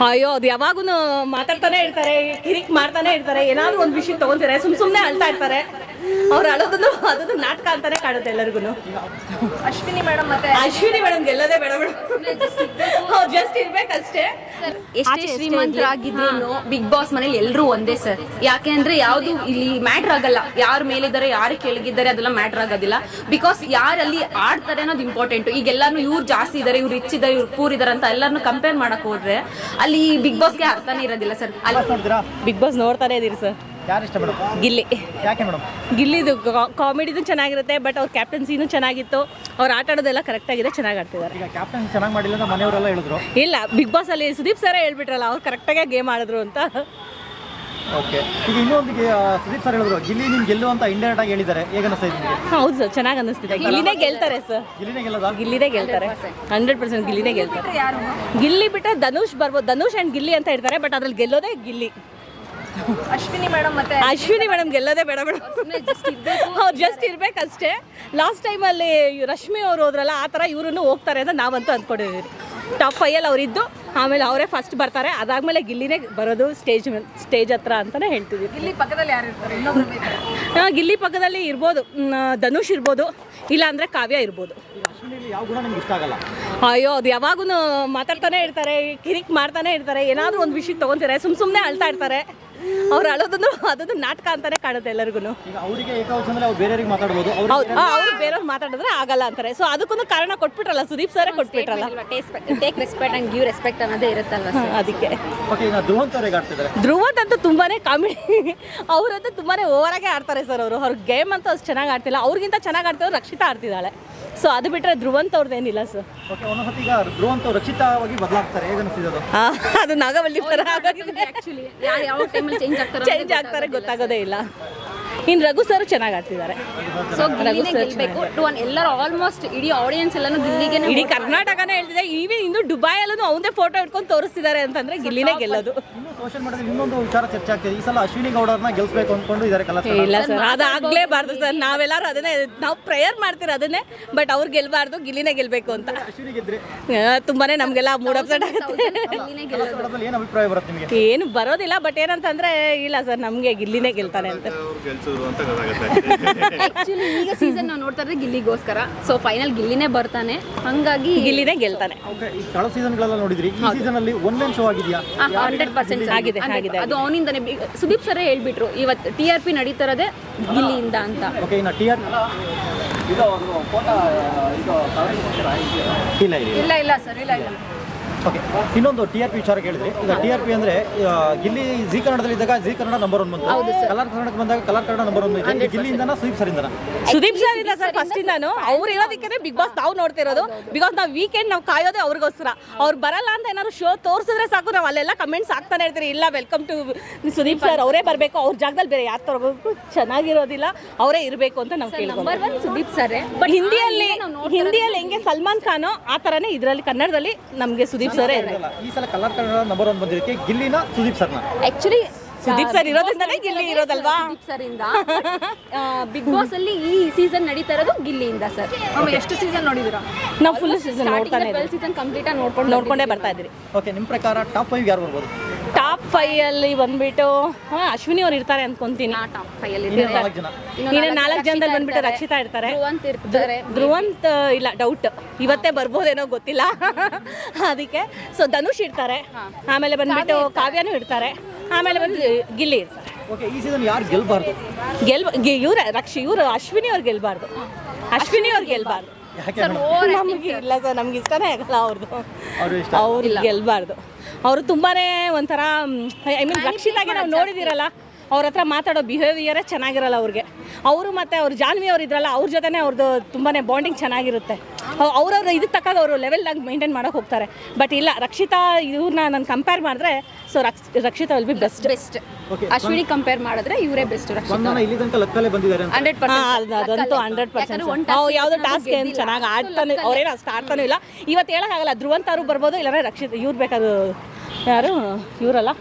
ಅಯ್ಯೋ ಅದು ಯಾವಾಗೂ ಮಾತಾಡ್ತಾನೆ ಇರ್ತಾರೆ, ಕಿರಿಕ್ ಮಾಡ್ತಾನೆ ಇರ್ತಾರೆ, ಏನಾದ್ರು ಒಂದು ವಿಷಯ ತಗೊಂತಾರೆ, ಸುಮ್ಮನೆ ಅಳ್ತಾ ಇರ್ತಾರೆ. ಅವ್ರು ಅಳೋದನ್ನು ಅದನ್ನು ನಾಟಕ ಅಂತಾನೆ ಕಾಣುತ್ತೆ ಎಲ್ಲರಿಗೂ. ಅಶ್ವಿನಿ ಮೇಡಮ್ ಗೆಲ್ಲೋದೇ ಬೇಡ ಮೇಡಮ್, ಅವ್ರು ಜಸ್ಟ್ ಇರ್ಬೇಕಷ್ಟೇ. ಎಷ್ಟೇ ಶ್ರೀಮಂತರಾಗಿದ್ರು ಬಿಗ್ ಬಾಸ್ ಮನೇಲಿ ಎಲ್ಲರೂ ಒಂದೇ ಸರ್. ಯಾಕೆ ಅಂದ್ರೆ ಯಾವ್ದು ಇಲ್ಲಿ ಮ್ಯಾಟರ್ ಆಗಲ್ಲ, ಯಾರು ಮೇಲಿದ್ದಾರೆ ಯಾರು ಕೆಳಗಿದ್ದಾರೆ ಅದೆಲ್ಲ ಮ್ಯಾಟರ್ ಆಗೋದಿಲ್ಲ. ಬಿಕಾಸ್ ಯಾರಲ್ಲಿ ಆಡ್ತಾರೆ ಅನ್ನೋದು ಇಂಪಾರ್ಟೆಂಟ್. ಈಗ ಎಲ್ಲಾನು ಇವ್ರು ಜಾಸ್ತಿ ಇದಾರೆ, ಇವ್ರು ರಿಚ್ ಇದಾರೆ, ಇವ್ರು ಪೂರ್ ಇದಾರೆ ಅಂತ ಎಲ್ಲಾನು ಕಂಪೇರ್ ಮಾಡಕ್ ಹೋದ್ರೆ ಅಲ್ಲಿ ಬಿಗ್ ಬಾಸ್ಗೆ ಅರ್ಥನೇ ಇರೋದಿಲ್ಲ ಸರ್. ಬಿಗ್ ಬಾಸ್ ನೋಡ್ತಾನೆ ಇದೀರಿ ಸರ್. ಯಾರು ಇಷ್ಟ ಮೇಡಮ್? ಗಿಲ್ಲಿ. ಯಾಕೆ ಮೇಡಮ್? ಗಿಲ್ಲಿದು ಕಾಮಿಡಿದು ಚೆನ್ನಾಗಿರುತ್ತೆ, ಬಟ್ ಅವ್ರ ಕ್ಯಾಪ್ಟನ್ಸಿನೂ ಚೆನ್ನಾಗಿತ್ತು, ಅವ್ರು ಆಟ ಆಡೋದೆಲ್ಲ ಕರೆಕ್ಟಾಗಿದೆ, ಚೆನ್ನಾಗಿ ಆಡ್ತಿದ್ದಾರೆ. ಈಗ ಕ್ಯಾಪ್ಟನ್ ಚೆನ್ನಾಗಿ ಮಾಡಿಲ್ಲ ಅಂತ ಮನೆಯವರೆಲ್ಲ ಹೇಳಿದ್ರು. ಇಲ್ಲ, ಬಿಗ್ ಬಾಸ್ ಅಲ್ಲಿ ಸುದೀಪ್ ಸರ್ ಹೇಳ್ಬಿಟ್ರಲ್ಲ, ಅವ್ರು ಕರೆಕ್ಟಾಗಿ ಗೇಮ್ ಆಡಿದ್ರು ಅಂತ. ಓಕೆ, ಈಗ ಇನ್ನೊಂದು ಸುದೀಪ್ ಸರ್ ಹೇಳಿದ್ರು ಗಿಲ್ಲಿ ನೀನು ಗೆಲ್ಲು ಅಂತ ಇಂಡೈರೆಕ್ಟ್ ಆಗಿ ಹೇಳಿದ್ದಾರೆ. ಹೇಗೆ ಅನಿಸ್ತಾ ಇದೆ ನಿಮಗೆ? ಹೌದು ಸರ್, ಚೆನ್ನಾಗಿ ಅನ್ನಿಸ್ತಿದೆ. ಗಿಲ್ಲಿನೇ ಗೆಲ್ತಾರೆ ಸರ್, ಗಿಲ್ಲಿನೇ ಗೆಲ್ಲೋದಾ? ಗಿಲ್ಲಿನೇ ಗೆಲ್ತಾರೆ, 100% ಗಿಲ್ಲಿನೇ ಗೆಲ್ತಾರೆ. ಗಿಲ್ಲಿ ಬಿಟ್ಟರೆ ಧನುಷ್ ಬರ್ಬೋದು, ಧನುಷ್ ಆ್ಯಂಡ್ ಗಿಲ್ಲಿ ಅಂತ ಹೇಳ್ತಾರೆ, ಬಟ್ ಅದ್ರಲ್ಲಿ ಗೆಲ್ಲೋದೇ ಗಿಲ್ಲಿ. ಅಶ್ವಿನಿ ಮೇಡಮ್ ಗೆಲ್ಲೋದೇ ಬೇಡ ಮೇಡಮ್, ಅವ್ರು ಜಸ್ಟ್ ಇರ್ಬೇಕಷ್ಟೇ. ಲಾಸ್ಟ್ ಟೈಮಲ್ಲಿ ರಶ್ಮಿ ಅವರು ಹೋದ್ರಲ್ಲ, ಆ ಥರ ಇವ್ರನ್ನು ಹೋಗ್ತಾರೆ ಅಂತ ನಾವಂತೂ ಅಂದ್ಕೊಂಡಿದ್ದೀವಿ. ಟಾಪ್ 5 ಅವರಿದ್ದು ಆಮೇಲೆ ಅವರೇ ಫಸ್ಟ್ ಬರ್ತಾರೆ, ಅದಾದಮೇಲೆ ಗಿಲ್ಲಿನೇ ಬರೋದು ಸ್ಟೇಜ್ ಹತ್ರ ಅಂತಲೇ ಹೇಳ್ತೀವಿ. ಗಿಲ್ಲಿ ಪಕ್ಕದಲ್ಲಿ ಯಾರು ಇರ್ತಾರೆ? ಗಿಲ್ಲಿ ಪಕ್ಕದಲ್ಲಿ ಇರ್ಬೋದು, ಧನುಷ್ ಇರ್ಬೋದು, ಇಲ್ಲ ಅಂದರೆ ಕಾವ್ಯ ಇರ್ಬೋದು. ಯಾವ ಗುಣ ನಿಮ್ಗೆ ಇಷ್ಟ ಆಗಲ್ಲ? ಅಯ್ಯೋ ಅದು ಯಾವಾಗೂ ಮಾತಾಡ್ತಾನೆ ಇರ್ತಾರೆ, ಕಿರಿಕ್ ಮಾಡ್ತಾನೆ ಇರ್ತಾರೆ, ಏನಾದರೂ ಒಂದು ವಿಷಯ ತಗೊಂತಾರೆ, ಸುಮ್ಮನೆ ಅಳ್ತಾ ಇರ್ತಾರೆ. ಅವ್ರು ಅಳೋದನ್ನು ಅದನ್ನು ನಾಟಕ ಅಂತಾನೆ ಕಾಣುತ್ತೆ ಎಲ್ಲರಿಗೂ. ಈಗ ಅವರಿಗೆ ಏಕವಚನದಲ್ಲಿ ಅವ್ರು ಬೇರೆಯವ್ರಿಗೆ ಮಾತಾಡ್ಬೋದು, ಅವ್ರು ಬೇರೆಯವ್ರು ಮಾತಾಡಿದ್ರೆ ಆಗಲ್ಲ ಅಂತಾರೆ. ಸೊ ಅದಕ್ಕೊಂದು ಕಾರಣ ಕೊಟ್ಬಿಟ್ರಲ್ಲ, ಸುದೀಪ್ ಸರೇ ಕೊಟ್ಬಿಟ್ರಲ್ಲ. Take respect and give respect ಅನ್ನೋದೇ ಇರುತ್ತಲ್ವ ಸರ್, ಅದಕ್ಕೆ. ಓಕೆ, ಈಗ ಧ್ರುವಂತ್ ಅವ್ರಿಗೆ ಆಡ್ತಿದ್ದಾರೆ. ಧ್ರುವಂತ್ ಅಂತೂ ತುಂಬಾನೇ ಕಾಮಿಡಿ, ಅವರಂತೂ ತುಂಬಾನೇ ಓವರಾಗೆ ಆಡ್ತಾರೆ ಸರ್. ಅವ್ರ ಗೇಮ್ ಅಂತೂ ಅಷ್ಟು ಚೆನ್ನಾಗಿ ಆಡ್ತಿಲ್ಲ, ಅವ್ರಿಗಿಂತ ಚೆನ್ನಾಗಿ ಆಡ್ತಿದ್ರು ರಕ್ಷಿತಾ ಆಡ್ತಿದ್ದಾಳೆ. ಸೊ ಅದು ಬಿಟ್ಟರೆ ಧ್ರುವಂತ್ ಅವ್ರದ್ದೇನಿಲ್ಲ ಸರ್. ಓಕೆ, ಒಂದೊಂದ್ಸತಿ ಈಗ ಧ್ರುವಂತ್ ಅವ್ರು ರಕ್ಷಿತಾವಾಗಿ ಬದಲಾಗ್ತಾರೆ, ಹೇಗೆ ಅನಿಸ್ತಿದೆ ಅದು? ಅದು ನಾಗವಲ್ಲಿ ಥರ ಆಕ್ಚುಲಿ ಯಾವ ಟೈಮಲ್ಲಿ ಚೇಂಜ್ ಆಗ್ತಾರೆ ಗೊತ್ತಾಗೋದೇ ಇಲ್ಲ. ಇನ್ನು ರಘು ಸರ್ ಚೆನ್ನಾಗಿ ಆಡ್ತಿದ್ದಾರೆ. ಸೊ ಗಿಲ್ಲಿನೇ ಗೆಲ್ಬೇಕು ಎಲ್ಲರೂ ಆಲ್ಮೋಸ್ಟ್ ಇಡೀ ಆಡಿಯನ್ಸ್ ಎಲ್ಲಾನು ಗಿಲ್ಲಿಗೆ, ಇಡೀ ಕರ್ನಾಟಕನೇ ಹೇಳ್ತಿದೆ. ಈವನ್ ಇನ್ನು ದುಬೈಯಲ್ಲೂ ಅವಂದೇ ಫೋಟೋ ಇಟ್ಕೊಂಡು ತೋರಿಸ್ತಿದ್ದಾರೆ ಅಂತಂದ್ರೆ ಗಿಲ್ಲಿನೇ ಗೆಲ್ಲೋದು. ಇನ್ನು ಸೋಷಿಯಲ್ ಮೀಡಿಯಾದಲ್ಲಿ ಇನ್ನೊಂದು ವಿಚಾರ ಚರ್ಚೆ ಆಗ್ತಿದೆ, ಈ ಸಲ ಅಶ್ವಿನಿ ಗೌಡರನ್ನ ಗೆಲ್ಸ್ಬೇಕು ಅಂದ್ಕೊಂಡು ಇದ್ದಾರೆ ಕಲಾ. ಇಲ್ಲ ಸರ್, ಅದಾಗಲೇಬಾರ್ದು ಸರ್. ನಾವೆಲ್ಲರೂ ಅದನ್ನೇ ನಾವು ಪ್ರೇಯರ್ ಮಾಡ್ತೀವಿ ಅದನ್ನೇ, ಬಟ್ ಅವ್ರು ಗೆಲ್ಬಾರ್ದು, ಗಿಲ್ಲಿನೇ ಗೆಲ್ಬೇಕು ಅಂತ. ಅಶ್ವಿನಿ ಗೆದ್ರೆ ತುಂಬಾನೇ ನಮ್ಗೆಲ್ಲ ಮೂಡ್ ಅಪ್ಸೆಟ್ ಆಗುತ್ತೆ. ಏನು ಅಭಿಪ್ರಾಯ ಬರುತ್ತೆ ನಿಮಗೆ? ಏನು ಬರೋದಿಲ್ಲ, ಬಟ್ ಏನಂತಂದ್ರೆ ಇಲ್ಲ ಸರ್, ನಮ್ಗೆ ಗಿಲ್ಲಿನೇ ಗೆಲ್ತಾನೆ ಅಂತ. ಆಕ್ಚುಲಿ ಈಗ ಸೀಸನ್ ನಾವು ನೋಡ್ತಾ ಇರೋದು ಗಿಲ್ಲಿಗೋಸ್ಕರ. ಸೊ ಫೈನಲ್ ಗಿಲ್ಲಿನೇ ಬರ್ತಾನೆ, ಹಂಗಾಗಿ ಗಿಲ್ಲಿನೇ ಗೆಲ್ತಾನೆ. ಈ ಕಳೆದ ಸೀಸನ್ಗಳೆಲ್ಲ ನೋಡಿದ್ರಿ, ಈ ಸೀಸನ್ ಅಲ್ಲಿ ಒನ್ಲೈನ್ ಶೋ ಆಗಿದೆಯಾ? 100% ಆಗಿದೆ. ಅದು ಅವನಿಂದಾನೆ. ಸುದೀಪ್ ಸರೇ ಹೇಳ್ಬಿಟ್ರು ಇವತ್ತು TRP ನಡೀತಾ ಇರೋದೇ ಗಿಲ್ಲಿಯಿಂದ ಅಂತ. ಓಕೆ, ಇನ್ನು TRP ಇಲ್ಲ ಸರ್, ಇಲ್ಲ. ಓಕೆ, ಇನ್ನೊಂದು TRP ವಿಚಾರ ಕೇಳಿದ್ರಿ. ಈಗ TRP ಅಂದ್ರೆ ಗಿಲ್ಲಿ ಜಿ ಕನ್ನಡದಲ್ಲಿ ಇದ್ದಾಗ ಜಿ ಕನ್ನಡ ನಂಬರ್ 1 ಬಂತು, ಕಲರ್ ಕನ್ನಡಕ್ಕೆ ಬಂದಾಗ ಕಲರ್ ಕನ್ನಡ ನಂಬರ್ 1 ಇದೆ. ಗಿಲ್ಲಿಯಿಂದನಾ ಸುದೀಪ್ ಸರ್ ಇಂದನಾ? ಸುದೀಪ್ ಸರ್ ಇಲ್ಲ ಸರ್, ಫಸ್ಟ್ ಇಂದಾನು ಅವ್ರು ಇರೋದಕ್ಕೆ ಬಿಗ್ ಬಾಸ್ ನಾವು ನೋಡ್ತಿರೋದು. ಬಿಕಾಸ್ ನಾವು ವೀಕೆಂಡ್ ನಾವು ಕಾಯೋದೇ ಅವ್ರಿಗೋಸ್ಕರ. ಅವ್ರು ಬರಲ್ಲ ಅಂತ ಏನಾದ್ರು ಶೋ ತೋರಿಸಿದ್ರೆ ಸಾಕು, ನಾವು ಅಲ್ಲೆಲ್ಲ ಕಮೆಂಟ್ಸ್ ಆಗ್ತಾನೆ ಇರ್ತೀರಿ. ಇಲ್ಲ, ವೆಲ್ಕಮ್ ಟು ಸುದೀಪ್ ಸರ್, ಅವರೇ ಬರಬೇಕು, ಅವ್ರ ಜಾಗದಲ್ಲಿ ಬೇರೆ ಯಾರು ತರಬೇಕು, ಚೆನ್ನಾಗಿರೋದಿಲ್ಲ, ಅವರೇ ಇರಬೇಕು ಅಂತ ನಾವು ಕೇಳ್ತೀವಿ. Number 1 Sudeep sir. ಬಟ್ ಹಿಂದಿಯಲ್ಲಿ ಹೆಂಗೆ ಸಲ್ಮಾನ್ ಖಾನ್ ಆ ಥರನೇ ಇದರಲ್ಲಿ ಕನ್ನಡದಲ್ಲಿ ನಮಗೆ ಸುದೀಪ್ ಸರೇ ಇರಬೇಕು. ಈ ಸಲ ಕಲರ್ ಕನ್ನಡ ನಂಬರ್ 1 ಬಂದಿದ್ದಕ್ಕೆ ಗಿಲ್ಲಿನ ಸುದೀಪ್ ಸರ್ನ? ಆಕ್ಚುಲಿ ಸುದೀಪ್ ಸರ್ ಇರೋದ್ರಿಂದನೇ ಗಿಲ್ಲಿ ಇರೋದಲ್ವಾ? ಸುದೀಪ್ ಸರ್ ಇಂದ ಬಿಗ್ ಬಾಸ್ ಅಲ್ಲಿ ಈ ಸೀಸನ್ ನಡೀತಾ ಇರೋದು ಗಿಲ್ಲಿಯಿಂದ ಸರ್. ಎಷ್ಟು ಸೀಸನ್ ನೋಡಿದಿರಾ? ನಾವು ಫುಲ್ ಸೀಸನ್ ನೋಡ್ತಾನೆ ಇದ್ದೀವಿ. ಸೀಸನ್ ಕಂಪ್ಲೀಟ್ ಆಗಿ ನೋಡ್ಕೊಂಡೇ ಬರ್ತಾ ಇದ್ರಿ. ಓಕೆ, ನಿಮ್ಮ ಪ್ರಕಾರ ಟಾಪ್ 5 ಯಾರು ಬರ್ಬೋದು? ಟಾಪ್ 5 ಅಲ್ಲಿ ಬಂದ್ಬಿಟ್ಟು ಅಶ್ವಿನಿ ಅವ್ರು ಇರ್ತಾರೆ ಅನ್ಕೊಂತೀನಿ. ಟಾಪ್ 5 ಅಲ್ಲಿ ಇನ್ನು 4 ಜನ. ಇನ್ನು 4 ಜನದಲ್ಲಿ ಬಂದ್ಬಿಟ್ಟು ರಕ್ಷಿತಾ ಇರ್ತಾರೆ. ಧ್ರುವಂತ್ ಇರ್ತಾರೆ. ಧ್ರುವಂತ್ ಇಲ್ಲ, ಡೌಟ್, ಇವತ್ತೇ ಬರ್ಬೋದೇನೋ ಗೊತ್ತಿಲ್ಲ ಅದಕ್ಕೆ. ಸೊ ಧನುಷ್ ಇರ್ತಾರೆ, ಆಮೇಲೆ ಬಂದ್ಬಿಟ್ಟು ಕಾವ್ಯನೂ ಇರ್ತಾರೆ, ಆಮೇಲೆ ಬಂದು ಗಿಲ್ಲಿ ಇರ್ತಾರೆ. ಓಕೆ, ಈ ಸೀಸನ್ ಯಾರು ಗೆಲ್ಬಾರ್ದು? ಇವರು ಅಶ್ವಿನಿ ಅವ್ರು ಗೆಲ್ಬಾರ್ದು. ನಮ್ಗೆ ಇಲ್ಲ ಸರ್, ನಮ್ಗೆ ಇಷ್ಟನೇ ಆಗಲ್ಲ ಅವ್ರದ್ದು. ಅವ್ರಿಗೆ ಗೆಲ್ಬಾರ್ದು. ಅವರು ತುಂಬಾನೇ ಒಂಥರ, ಐ ಮೀನ್ ರಕ್ಷಿತಾಗೆ ನಾವು ನೋಡಿದಿರಲ್ಲ, ಅವ್ರ ಹತ್ರ ಮಾತಾಡೋ ಬಿಹೇವಿಯರೇ ಚೆನ್ನಾಗಿರಲ್ಲ ಅವ್ರಿಗೆ. ಅವರು ಮತ್ತು ಅವ್ರು ಜಾನ್ವಿ ಅವ್ರು ಇದ್ರಲ್ಲ, ಅವ್ರ ಜೊತೆನೇ ಅವ್ರದ್ದು ತುಂಬಾ ಬಾಂಡಿಂಗ್ ಚೆನ್ನಾಗಿರುತ್ತೆ. ಅವ್ರವ್ರ ಇದಕ್ಕೆ ತಕ್ಕಾಗ ಅವರು ಲೆವೆಲ್ನಾಗ ಮೇಂಟೈನ್ ಮಾಡೋಕೆ ಹೋಗ್ತಾರೆ. ಬಟ್ ಇಲ್ಲ, ರಕ್ಷಿತಾ ಇವ್ರನ್ನ ನಾನು ಕಂಪೇರ್ ಮಾಡಿದ್ರೆ so Rakshita will be best. Ashwini compare ಮಾಡಿದ್ರೆ ಇವರೇ ಬೆಸ್ಟ್. ಇಲ್ಲಿ ತನಕ ಲಕ್ಕಲ್ಲೇ ಬಂದಿದ್ದಾರೆ 100%. ಅದಂತೂ 100%. ಯಾವುದೋ ಟಾಸ್ಕ್ ಏನು ಚೆನ್ನಾಗಿ ಆಡ್ತಾನೆ, ಅವ್ರೇನು ಅಷ್ಟು ಆಡ್ತಾನೂ ಇಲ್ಲ. ಇವತ್ತು ಹೇಳೋಕ್ಕಾಗಲ್ಲ, ಧ್ರುವಂತ್ ಅವರು ಬರ್ಬೋದು, ಇಲ್ಲಾಂದ್ರೆ ರಕ್ಷಿತಾ ಇವ್ರು ಬೇಕಾದ್ರು, ಯಾರು ಇವರಲ್ಲ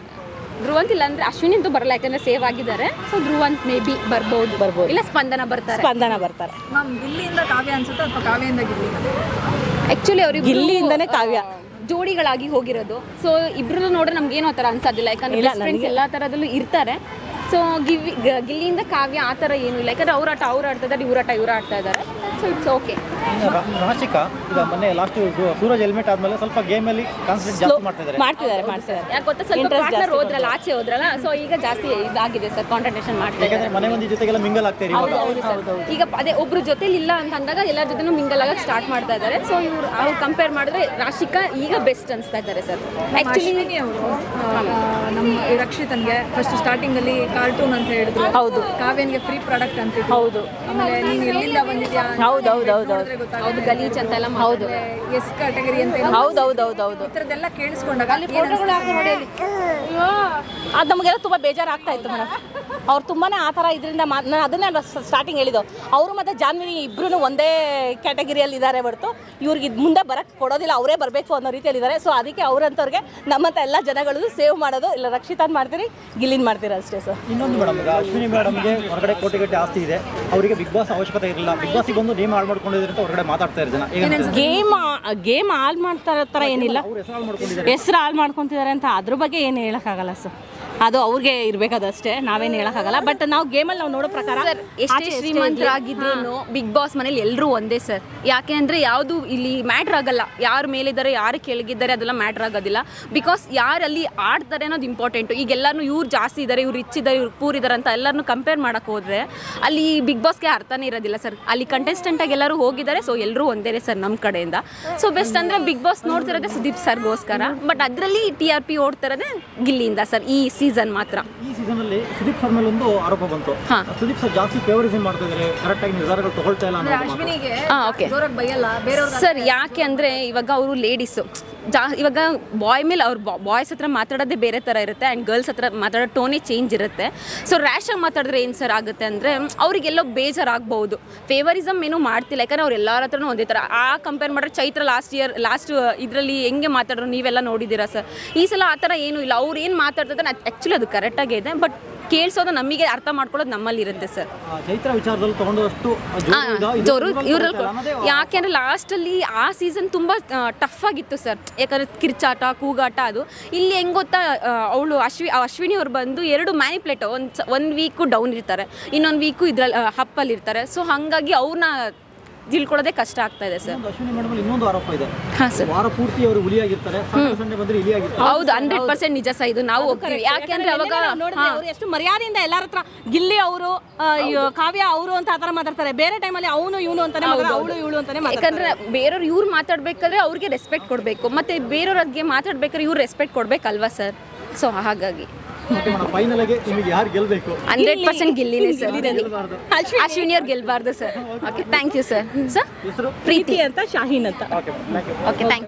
ಧ್ರುವಂತ್, ಇಲ್ಲ ಅಂದ್ರೆ ಅಶ್ವಿನಿ ಅಂತೂ ಬರಲ್ಲ, ಯಾಕಂದ್ರೆ ಸೇವ್ ಆಗಿದ್ದಾರೆ. ಸೊ ಧ್ರುವಂತ್ ಮೇ ಬಿ ಬರ್ಬೋದು, ಇಲ್ಲ ಸ್ಪಂದನ ಬರ್ತಾರೆ. ಗಿಲ್ಲಿಯಿಂದ ಕಾವ್ಯ ಅನ್ಸುತ್ತೆ ಅಥವಾ ಕಾವ್ಯದಿಂದ ಗಿಲ್ಲಿ? ಆಕ್ಚುಲಿ ಅವ್ರಿಗೆ ಗಿಲ್ಲಿಯಿಂದನೇ ಕಾವ್ಯ. ಜೋಡಿಗಳಾಗಿ ಹೋಗಿರೋದು. ಸೊ ಇಬ್ರು ನೋಡ್ರೆ ನಮ್ಗೆ ಏನೋ ಥರ ಅನ್ಸೋದಿಲ್ಲ, ಯಾಕಂದ್ರೆ ಫ್ರೆಂಡ್ಸ್ ಎಲ್ಲ ಥರದಲ್ಲೂ ಇರ್ತಾರೆ. ಸೊ ಗಿಲ್ಲಿಯಿಂದ ಕಾವ್ಯ ಆ ಥರ ಏನೂ ಇಲ್ಲ, ಯಾಕಂದ್ರೆ ಅವ್ರ ಆಟ ಅವ್ರು ಆಡ್ತಾ ಇದ್ದಾರೆ, ಇವ್ರು ಆಡ್ತಾ ಇದ್ದಾರೆ. So it's okay. ರಾಶಿಕಾ ಈಗ ಮೊನ್ನೆ ಲಾಸ್ಟ್ ಸೂರಜ್ ಹೆಲ್ಮೆಟ್ ಆದ್ಮೇಲೆ ಸ್ವಲ್ಪ ಗೇಮ್ ಅಲ್ಲಿ ಕಾನ್ಸಂಟ್ರೇಟ್ ಜಾಸ್ತಿ ಮಾಡ್ತಿದ್ದಾರೆ. ಯಾಕೆ ಗೊತ್ತಾ, ಸ್ವಲ್ಪ ಪಾರ್ಟ್ನರ್ ಹೋದ್ರಲ್ಲ, ಆಚೆ ಹೋದ್ರಲ್ಲ, ಸೊ ಈಗ ಜಾಸ್ತಿ ಇದಾಗಿದೆ ಸರ್, ಕಾಂಟ್ರಾಕ್ಟೇಷನ್ ಮಾಡ್ತಾ ಇದ್ದಾರೆ. ಮನೆ ಮಂದಿ ಜೊತೆಗೆಲ್ಲ ಮಿಂಗಲ್ ಆಗ್ತಾರೆ ಈಗ ಅದೇ ಒಬ್ರು ಜೊತೆಲಿ ಇಲ್ಲ ಅಂತ ಅಂದಾಗ ಎಲ್ಲರ ಜೊತೆನೂ ಮಿಂಗಲ್ ಆಗಕ್ಕೆ ಸ್ಟಾರ್ಟ್ ಮಾಡ್ತಾ ಇದ್ದಾರೆ. ಸೊ ಅವ್ರು ಕಂಪೇರ್ ಮಾಡಿದ್ರೆ ರಾಶಿಕಾ ಈಗ ಬೆಸ್ಟ್ ಅನ್ಸ್ತಾ ಇದ್ದಾರೆ ಸರ್. ಆಕ್ಚುಲಿ ಅವರು ನಮ್ಮ ರಕ್ಷಿತನ್ಗೆ ಫಸ್ಟ್ ಸ್ಟಾರ್ಟಿಂಗ್ ಅಲ್ಲಿ ಕಾರ್ಟೂನ್ ಅಂತ ಹೇಳಿದ್ರು. ಹೌದು. ಕಾವ್ಯನ್ಗೆ ಫ್ರೀ ಪ್ರಾಡಕ್ಟ್ ಅಂತ. ಹೌದು. ಆಮೇಲೆ ನೀನು ಎಲ್ಲಿಂದ ಬಂದಿದ್ಯಾ, ಹೌದು ಗಲೀಜ್ ಅಂತ ಎಲ್ಲ. ಹೌದು. ಎಸ್ ಕ್ಯಾಟಗರಿ ಅಂತ ಹೌದು. ಈ ಥರದ್ದೆಲ್ಲ ಕೇಳಿಸ್ಕೊಂಡಾಗ ಅದು ನಮಗೆಲ್ಲ ತುಂಬ ಬೇಜಾರಾಗ್ತಾ ಇತ್ತು ಮೇಡಮ್. ಅವ್ರು ತುಂಬಾ ಆ ಥರ ಇದರಿಂದ ನಾನು ಅದನ್ನೇ ಸ್ಟಾರ್ಟಿಂಗ್ ಹೇಳಿದ್ದು. ಅವರು ಮತ್ತು ಜಾನ್ವಿನಿ ಇಬ್ಬರೂ ಒಂದೇ ಕ್ಯಾಟಗರಿಯಲ್ಲಿ ಇದ್ದಾರೆ ಹೊರತು ಇವ್ರಿಗೆ ಇದು ಮುಂದೆ ಬರೋಕ್ಕೆ ಕೊಡೋದಿಲ್ಲ, ಅವರೇ ಬರಬೇಕು ಅನ್ನೋ ರೀತಿಯಲ್ಲಿದ್ದಾರೆ. ಸೊ ಅದಕ್ಕೆ ಅವ್ರಂಥವ್ರಿಗೆ ನಮ್ಮಂಥ ಎಲ್ಲ ಜನಗಳು ಸೇವ್ ಮಾಡೋದು ಇಲ್ಲ, ರಕ್ಷಿತಾನ್ ಮಾಡ್ತೀರಿ, ಗಿಲ್ಲಿನ್ ಮಾಡ್ತೀರಾ ಅಷ್ಟೇ ಸರ್. ಇನ್ನೊಂದು ಮೇಡಮ್, ಈಗ ಅಶ್ವಿನಿ ಮೇಡಮ್ಗೆ ಹೊರಗಡೆ ಕೋಟಿಗಟ್ಟೆ ಆಸ್ತಿ ಇದೆ, ಅವರಿಗೆ ಬಿಗ್ ಬಾಸ್ ಅವಶ್ಯಕತೆ ಇರಲಿಲ್ಲ, ಬಿಗ್ ಬಾಸಿಗೆ ಬಂದು ನೇಮ್ ಹಾಳು ಮಾಡ್ಕೊಂಡಿದ್ರೆ ಅಂತ ಹೊರಗಡೆ ಮಾತಾಡ್ತಾ ಇದ್ದಾರೆ ಜನ. ಗೇಮ್ ಹಾಳು ಮಾಡ್ತಾ ಥರ ಏನಿಲ್ಲ, ಅವ್ರು ಹೆಸರು ಹಾಳು ಮಾಡ್ಕೊಂಡಿದ್ದಾರೆ, ಹೆಸರು ಹಾಳು ಮಾಡ್ಕೊತಿದ್ದಾರೆ ಅಂತ ಅದ್ರ ಬಗ್ಗೆ ಏನು ಹೇಳೋಕ್ಕಾಗಲ್ಲ ಸರ್. ಅದು ಅವ್ರಿಗೆ ಇರಬೇಕದಷ್ಟೇ, ನಾವೇನು ಹೇಳೋಕ್ಕಾಗಲ್ಲ. ಬಟ್ ನಾವು ಗೇಮಲ್ಲಿ ನಾವು ನೋಡೋ ಪ್ರಕಾರ ಎಷ್ಟೇ ಶ್ರೀಮಂತರಾಗಿದ್ರು ಬಿಗ್ ಬಾಸ್ ಮನೇಲಿ ಎಲ್ಲರೂ ಒಂದೇ ಸರ್. ಯಾಕೆ ಅಂದರೆ ಯಾವುದು ಇಲ್ಲಿ ಮ್ಯಾಟ್ರ್ ಆಗಲ್ಲ, ಯಾರು ಮೇಲಿದ್ದಾರೆ ಯಾರು ಕೆಳಗಿದ್ದಾರೆ ಅದೆಲ್ಲ ಮ್ಯಾಟ್ರ್ ಆಗೋದಿಲ್ಲ. ಬಿಕಾಸ್ ಯಾರಲ್ಲಿ ಆಡ್ತಾರೆ ಅನ್ನೋದು ಇಂಪಾರ್ಟೆಂಟು. ಈಗ ಎಲ್ಲರೂ ಇವ್ರು ಜಾಸ್ತಿ ಇದ್ದಾರೆ, ಇವ್ರು ರಿಚ್ ಇದ್ದಾರೆ, ಇವ್ರು ಪೂರ್ ಇದ್ದಾರೆ ಅಂತ ಎಲ್ಲರನ್ನೂ ಕಂಪೇರ್ ಮಾಡೋಕ್ಕೆ ಹೋದರೆ ಅಲ್ಲಿ ಬಿಗ್ ಬಾಸ್ಗೆ ಅರ್ಥನೇ ಇರೋದಿಲ್ಲ ಸರ್. ಅಲ್ಲಿ ಕಂಟೆಸ್ಟೆಂಟಾಗಿ ಎಲ್ಲರೂ ಹೋಗಿದ್ದಾರೆ, ಸೊ ಎಲ್ಲರೂ ಒಂದೇ ಸರ್ ನಮ್ಮ ಕಡೆಯಿಂದ. ಸೊ ಬೆಸ್ಟ್ ಅಂದರೆ ಬಿಗ್ ಬಾಸ್ ನೋಡ್ತಿರೋದೇ ಸುದೀಪ್ ಸರ್ಗೋಸ್ಕರ. ಬಟ್ ಅದರಲ್ಲಿ TRP ಓಡ್ತಿರೋದೇ ಗಿಲ್ಲಿಯಿಂದ ಸರ್ ಈ ಸೀಸನ್ ಮಾತ್ರ. ಈ ಸೀಸನ್ ಅಲ್ಲಿ ಸುದೀಪ್ ಸರ್ ಮೇಲೆ ಒಂದು ಆರೋಪ ಬಂತು, ಸುದೀಪ್ ಸರ್ ಜಾಸ್ತಿ ಫೇವರಿಸಮ್ ಮಾಡ್ತಾ ಇದ್ದಾರೆ, ಕರೆಕ್ಟ್ ಆಗಿ ನಿರ್ಧಾರಗಳು ತಗೊಳ್ತಾ ಇಲ್ಲ ಅನ್ನೋದು. ಅಶ್ವಿನಿಗೆ ಓಕೆ ಜೋರಾಗಿ ಬೈಯಲ್ಲ ಬೇರೆಯವ್ರ ಸರ್. ಯಾಕೆ ಅಂದರೆ ಇವಾಗ ಅವರು ಲೇಡೀಸು ಇವಾಗ ಬಾಯ್ ಮೇಲೆ ಅವ್ರು ಬಾಯ್ಸ್ ಹತ್ರ ಮಾತಾಡೋದೇ ಬೇರೆ ಥರ ಇರುತ್ತೆ, ಆ್ಯಂಡ್ ಗರ್ಲ್ಸ್ ಹತ್ರ ಮಾತಾಡೋ ಟೋನೇ ಚೇಂಜ್ ಇರುತ್ತೆ. ಸೊ ರ್ಯಾಶಾಗಿ ಮಾತಾಡಿದ್ರೆ ಏನು ಸರ್ ಆಗುತ್ತೆ ಅಂದರೆ ಅವ್ರಿಗೆಲ್ಲೋ ಬೇಜಾರಾಗ್ಬೋದು. ಫೇವರಿಸಮ್ ಏನೂ ಮಾಡ್ತಿಲ್ಲ, ಯಾಕಂದರೆ ಅವ್ರು ಎಲ್ಲರ ಹತ್ರನೂ ಒಂದೇ ಥರ. ಕಂಪೇರ್ ಮಾಡಿದ್ರೆ ಚೈತ್ರ ಲಾಸ್ಟ್ ಇದರಲ್ಲಿ ಹೆಂಗೆ ಮಾತಾಡೋರು ನೀವೆಲ್ಲ ನೋಡಿದ್ದೀರಾ ಸರ್. ಈ ಸಲ ಆ ಥರ ಏನೂ ಇಲ್ಲ. ಅವ್ರು ಏನು ಮಾತಾಡ್ತಾರೆ ಆ್ಯಕ್ಚುಲಿ ಅದು ಕರೆಕ್ಟಾಗೇ ಇದೆ, ಬಟ್ ಕೇಳಿಸೋದು ನಮಗೆ ಅರ್ಥ ಮಾಡ್ಕೊಳ್ಳೋದು ನಮ್ಮಲ್ಲಿ ಇರುತ್ತೆ ಸರ್. ಚೈತ್ರ ವಿಚಾರದಲ್ಲಿ ತಗೊಂಡಷ್ಟು ಜೋರು ಇವ್ರಲ್ಲಿ. ಯಾಕೆಂದರೆ ಲಾಸ್ಟಲ್ಲಿ ಆ ಸೀಸನ್ ತುಂಬ ಟಫ್ ಆಗಿತ್ತು ಸರ್, ಯಾಕಂದರೆ ಕಿರ್ಚಾಟ ಕೂಗಾಟ. ಅದು ಇಲ್ಲಿ ಹೆಂಗೆ ಗೊತ್ತಾ, ಅವಳು ಅಶ್ವಿನಿ ಅವ್ರು ಬಂದು ಎರಡು ಮ್ಯಾನಿಪ್ಲೇಟ್, ಒಂದು ವೀಕು ಡೌನ್ ಇರ್ತಾರೆ, ಇನ್ನೊಂದು ವೀಕು ಇದ್ರಲ್ಲಿ ಹಪ್ಪಲ್ಲಿ ಇರ್ತಾರೆ. ಸೊ ಹಾಗಾಗಿ ಅವ್ರನ್ನ ತಿಳ್ಕೊಳ್ಳೋದೇ ಕಷ್ಟ ಆಗ್ತಾ ಇದೆ ಸರ್. ಅಶ್ವಿನಿ ಮೇಡಮ್ ಇನ್ನೊಂದು ಆರೋಪ ಇದೆ, ಹಾಂ ಸರ್, ವಾರ ಪೂರ್ತಿ ಅವರು ಹುಲಿಯಾಗಿರ್ತಾರೆ, ಸಂಡೆ ಬಂದ್ರೆ ಇಲಿಯಾಗಿರ್ತಾರೆ. ಹೌದು 100% ನಿಜ ಸರ್, ಇದು ನಾವು ಹೋಗ್ತೀವಿ. ಯಾಕೆಂದ್ರೆ ಅವಾಗ ಅವ್ರು ಎಷ್ಟು ಮರ್ಯಾದೆಯಿಂದ ಎಲ್ಲರ ಹತ್ರ ಗಿಲ್ಲಿ ಅವರು ಕಾವ್ಯ ಅವರು ಅಂತ ಆ ಥರ ಮಾತಾಡ್ತಾರೆ. ಬೇರೆ ಟೈಮಲ್ಲಿ ಅವನು ಇವನು ಅಂತಾನೆ, ಅವಳು ಇವಳು ಅಂತಾನೆ. ಯಾಕಂದ್ರೆ ಬೇರೆಯವ್ರು ಇವ್ರು ಮಾತಾಡ್ಬೇಕಾದ್ರೆ ಅವ್ರಿಗೆ ರೆಸ್ಪೆಕ್ಟ್ ಕೊಡಬೇಕು, ಮತ್ತೆ ಬೇರೆಯವ್ರಿಗೆ ಮಾತಾಡ್ಬೇಕಾದ್ರೆ ಇವ್ರು ರೆಸ್ಪೆಕ್ಟ್ ಕೊಡ್ಬೇಕಲ್ವಾ ಸರ್. ಸೊ ಹಾಗಾಗಿ ಫೈನಲ್ ಆಗಿ ನಿಮಗೆ ಯಾರು ಗೆಲ್ಲಬೇಕು? 100% ಗಿಲ್ಲಿನೇ ಸರ್. ಅಶ್ವಿನಿ ಅವ್ರು ಗೆಲ್ಬಾರ್ದು sir. Okay, thank you sir. Sir ಹೆಸರು ಪ್ರೀತಿ ಅಂತ, ಶಾಹೀನ್ ಅಂತ. Okay, thank you. Okay, thank you.